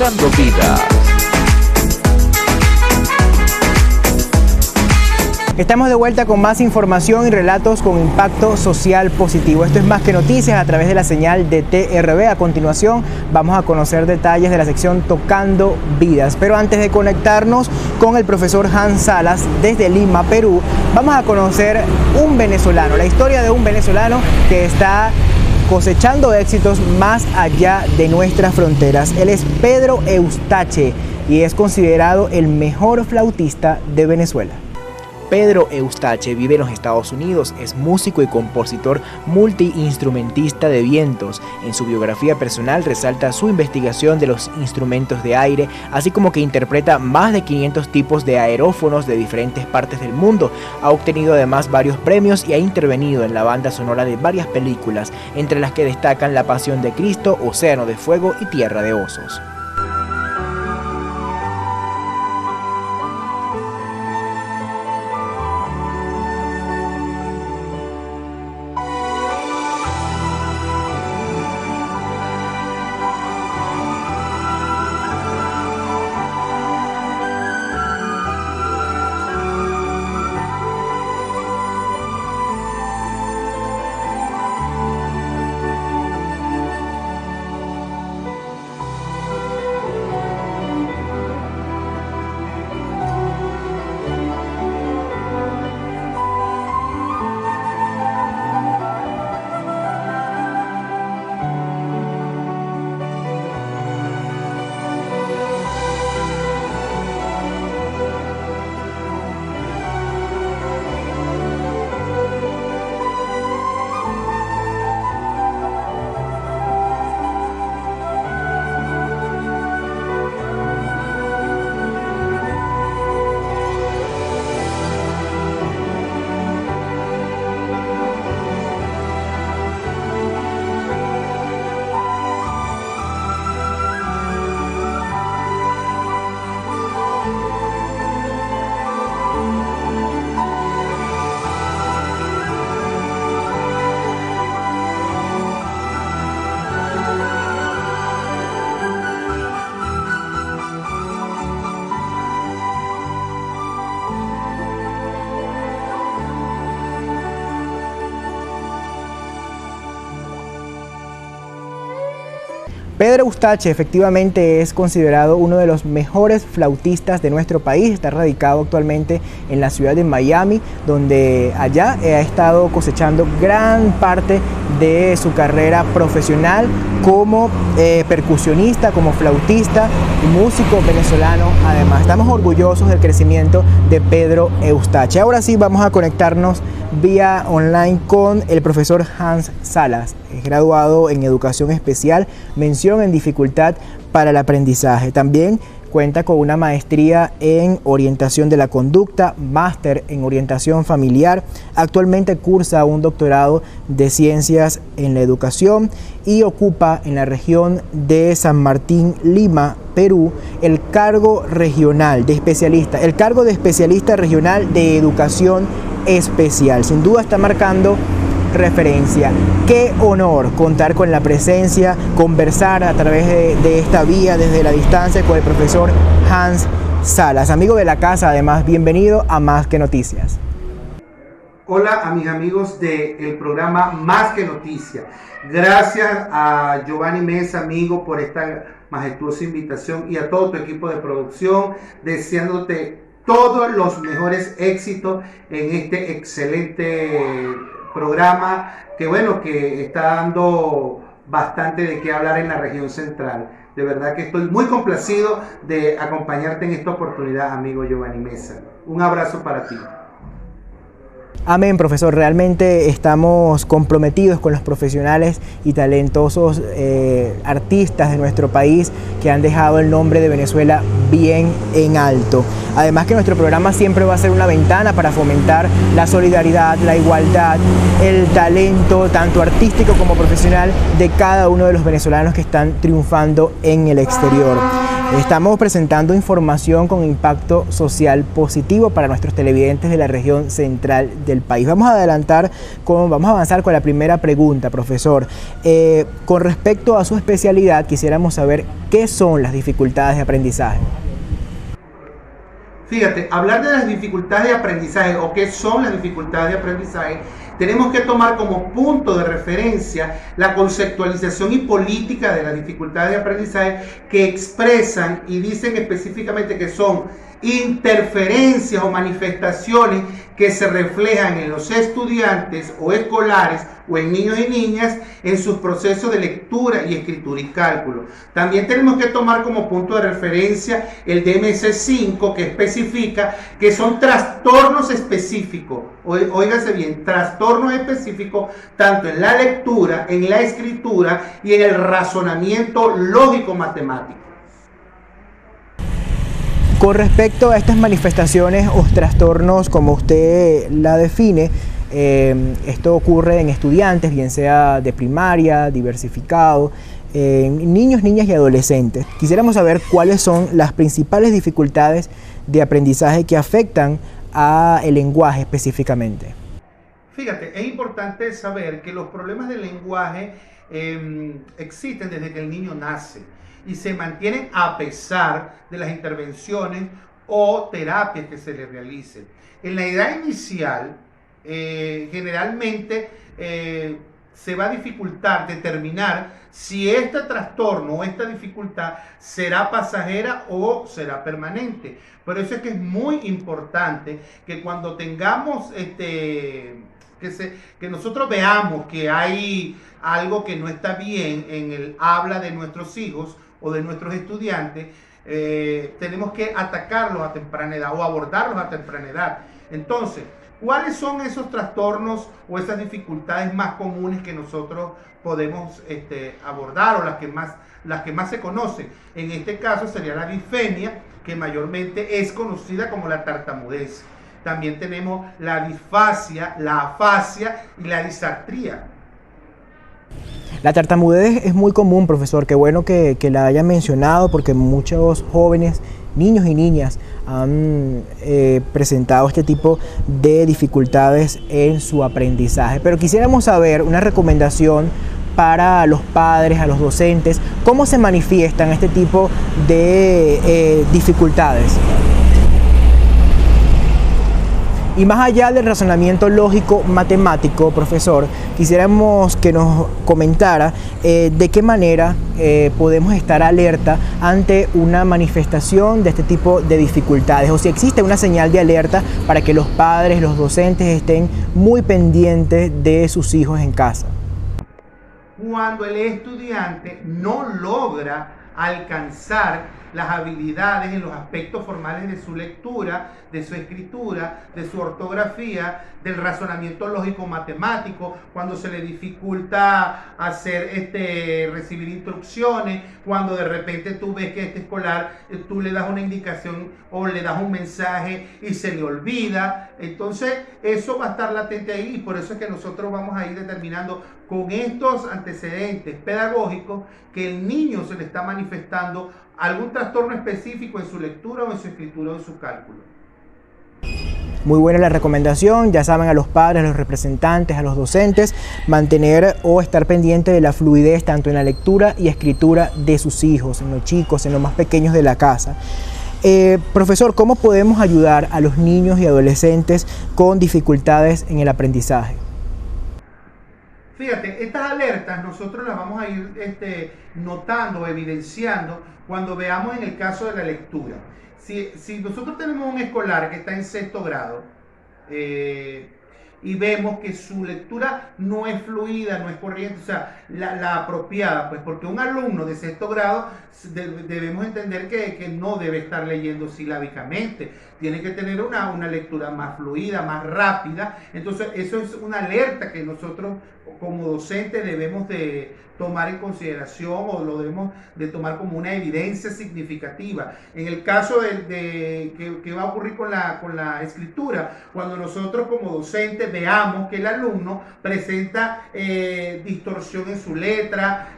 Tocando Vidas. Estamos de vuelta con más información y relatos con impacto social positivo. Esto es Más que Noticias a través de la señal de TRV. A continuación vamos a conocer detalles de la sección Tocando Vidas. Pero antes de conectarnos con el profesor Hans Salas desde Lima, Perú, vamos a conocer un venezolano, la historia de un venezolano que está cosechando éxitos más allá de nuestras fronteras. Él es Pedro Eustache y es considerado el mejor flautista de Venezuela. Pedro Eustache vive en los Estados Unidos, es músico y compositor multiinstrumentista de vientos. En su biografía personal resalta su investigación de los instrumentos de aire, así como que interpreta más de 500 tipos de aerófonos de diferentes partes del mundo. Ha obtenido además varios premios y ha intervenido en la banda sonora de varias películas, entre las que destacan La Pasión de Cristo, Océano de Fuego y Tierra de Osos. Pedro Eustache efectivamente es considerado uno de los mejores flautistas de nuestro país. Está radicado actualmente en la ciudad de Miami, donde allá ha estado cosechando gran parte de su carrera profesional como percusionista, como flautista y músico venezolano. Además, estamos orgullosos del crecimiento de Pedro Eustache. Ahora sí vamos a conectarnos vía online con el profesor Hans Salas. Es graduado en Educación Especial, mención en dificultad para el aprendizaje. También cuenta con una maestría en orientación de la conducta, máster en orientación familiar. Actualmente cursa un doctorado de ciencias en la educación y ocupa en la región de San Martín, Lima, Perú, el cargo regional de especialista, el cargo de especialista regional de educación especial. Sin duda está marcando referencia. Qué honor contar con la presencia, conversar a través de esta vía desde la distancia con el profesor Hans Salas, amigo de la casa. Además, bienvenido a Más que Noticias. Hola a mis amigos del programa Más que Noticias. Gracias a Giovanni Mesa, amigo, por esta majestuosa invitación y a todo tu equipo de producción, deseándote todos los mejores éxitos en este excelente programa que está dando bastante de qué hablar en la región central. De verdad que estoy muy complacido de acompañarte en esta oportunidad, amigo Giovanni Mesa. Un abrazo para ti. Amén, profesor. Realmente estamos comprometidos con los profesionales y talentosos artistas de nuestro país que han dejado el nombre de Venezuela bien en alto. Además que nuestro programa siempre va a ser una ventana para fomentar la solidaridad, la igualdad, el talento, tanto artístico como profesional, de cada uno de los venezolanos que están triunfando en el exterior. Estamos presentando información con impacto social positivo para nuestros televidentes de la región central de del país. Vamos a avanzar con la primera pregunta, profesor. Con respecto a su especialidad, quisiéramos saber qué son las dificultades de aprendizaje. Fíjate, hablar de las dificultades de aprendizaje o qué son las dificultades de aprendizaje, tenemos que tomar como punto de referencia la conceptualización y política de las dificultades de aprendizaje que expresan y dicen específicamente que son interferencias o manifestaciones que se reflejan en los estudiantes o escolares o en niños y niñas en sus procesos de lectura y escritura y cálculo. También tenemos que tomar como punto de referencia el DMC-5, que especifica que son trastornos específicos, óigase bien, trastornos específicos tanto en la lectura, en la escritura y en el razonamiento lógico-matemático. Con respecto a estas manifestaciones o trastornos, como usted la define, esto ocurre en estudiantes, bien sea de primaria, diversificado, niños, niñas y adolescentes. Quisiéramos saber cuáles son las principales dificultades de aprendizaje que afectan al lenguaje específicamente. Fíjate, es importante saber que los problemas del lenguaje existen desde que el niño nace y se mantienen a pesar de las intervenciones o terapias que se le realicen. En la edad inicial, generalmente se va a dificultar determinar si este trastorno o esta dificultad será pasajera o será permanente. Por eso es que es muy importante que cuando tengamos que nosotros veamos que hay algo que no está bien en el habla de nuestros hijos o de nuestros estudiantes, tenemos que atacarlos a temprana edad o abordarlos a temprana edad. Entonces, ¿cuáles son esos trastornos o esas dificultades más comunes que nosotros podemos abordar o las que más se conocen? En este caso sería la disfenia, que mayormente es conocida como la tartamudez. También tenemos la disfasia, la afasia y la disartría. La tartamudez es muy común, profesor. Qué bueno que la haya mencionado, porque muchos jóvenes, niños y niñas, han presentado este tipo de dificultades en su aprendizaje. Pero quisiéramos saber una recomendación para los padres, a los docentes, cómo se manifiestan este tipo de dificultades. Y más allá del razonamiento lógico matemático, profesor, quisiéramos que nos comentara de qué manera podemos estar alerta ante una manifestación de este tipo de dificultades, o si existe una señal de alerta para que los padres, los docentes estén muy pendientes de sus hijos en casa. Cuando el estudiante no logra alcanzar las habilidades en los aspectos formales de su lectura, de su escritura, de su ortografía, del razonamiento lógico matemático, cuando se le dificulta recibir instrucciones, cuando de repente tú ves que este escolar, tú le das una indicación o le das un mensaje y se le olvida. Entonces eso va a estar latente ahí, y por eso es que nosotros vamos a ir determinando con estos antecedentes pedagógicos que el niño se le está manifestando algún trastorno específico en su lectura o en su escritura o en su cálculo. Muy buena la recomendación. Ya saben, a los padres, a los representantes, a los docentes, mantener o estar pendiente de la fluidez tanto en la lectura y escritura de sus hijos, en los chicos, en los más pequeños de la casa. Profesor, ¿cómo podemos ayudar a los niños y adolescentes con dificultades en el aprendizaje? Fíjate, estas alertas nosotros las vamos a ir notando, evidenciando cuando veamos en el caso de la lectura. Si nosotros tenemos un escolar que está en sexto grado y vemos que su lectura no es fluida, no es corriente, o sea, la apropiada, pues porque un alumno de sexto grado debemos entender que no debe estar leyendo silábicamente, tiene que tener una lectura más fluida, más rápida. Entonces eso es una alerta que nosotros como docentes debemos de tomar en consideración, o lo debemos de tomar como una evidencia significativa. En el caso que va a ocurrir con la escritura, cuando nosotros como docentes veamos que el alumno presenta distorsión en su letra,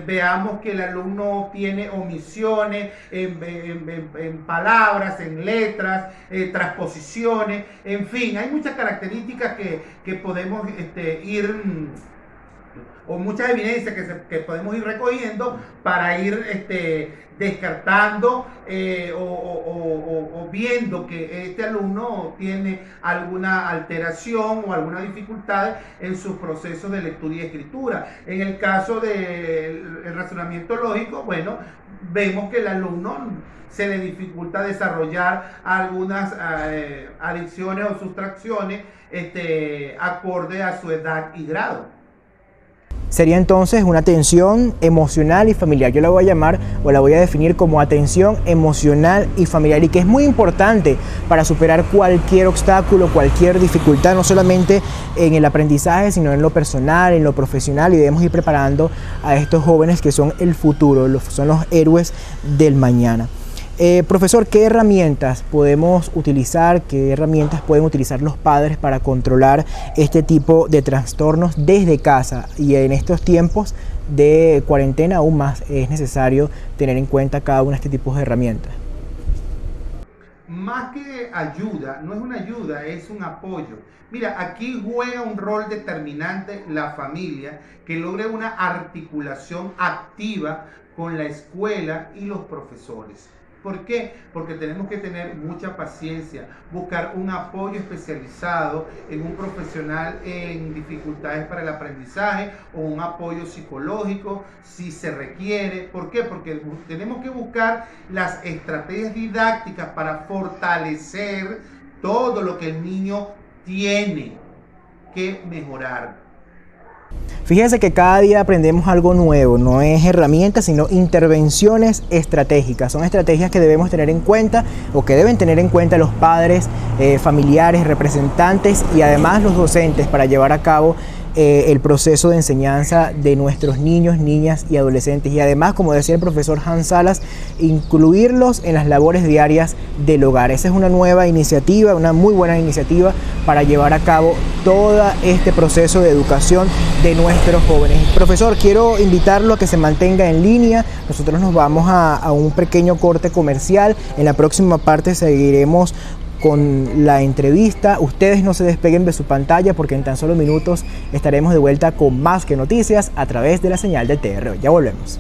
veamos que el alumno tiene omisiones en palabras, en letras, transposiciones, en fin, hay muchas características que podemos ir o muchas evidencias que podemos ir recogiendo para ir descartando o viendo que este alumno tiene alguna alteración o alguna dificultad en sus procesos de lectura y escritura. En el caso del razonamiento lógico, bueno, vemos que el alumno se le dificulta desarrollar algunas adiciones o sustracciones acorde a su edad y grado. Sería entonces una atención emocional y familiar. Yo la voy a llamar o la voy a definir como atención emocional y familiar, y que es muy importante para superar cualquier obstáculo, cualquier dificultad, no solamente en el aprendizaje, sino en lo personal, en lo profesional, y debemos ir preparando a estos jóvenes que son el futuro, son los héroes del mañana. Profesor, ¿qué herramientas podemos utilizar, qué herramientas pueden utilizar los padres para controlar este tipo de trastornos desde casa? Y en estos tiempos de cuarentena aún más es necesario tener en cuenta cada una de este tipo de herramientas. Más que ayuda, no es una ayuda, es un apoyo. Mira, aquí juega un rol determinante la familia, que logre una articulación activa con la escuela y los profesores. ¿Por qué? Porque tenemos que tener mucha paciencia, buscar un apoyo especializado en un profesional en dificultades para el aprendizaje o un apoyo psicológico si se requiere. ¿Por qué? Porque tenemos que buscar las estrategias didácticas para fortalecer todo lo que el niño tiene que mejorar. Fíjense que cada día aprendemos algo nuevo, no es herramientas, sino intervenciones estratégicas. Son estrategias que debemos tener en cuenta o que deben tener en cuenta los padres, familiares, representantes y además los docentes para llevar a cabo el proceso de enseñanza de nuestros niños, niñas y adolescentes, y además, como decía el profesor Hans Salas, incluirlos en las labores diarias del hogar. Esa es una nueva iniciativa, una muy buena iniciativa para llevar a cabo todo este proceso de educación de nuestros jóvenes. Profesor, quiero invitarlo a que se mantenga en línea. Nosotros nos vamos a un pequeño corte comercial. En la próxima parte seguiremos con la entrevista. Ustedes no se despeguen de su pantalla porque en tan solo minutos estaremos de vuelta con Más que Noticias a través de la señal de TR. Ya volvemos.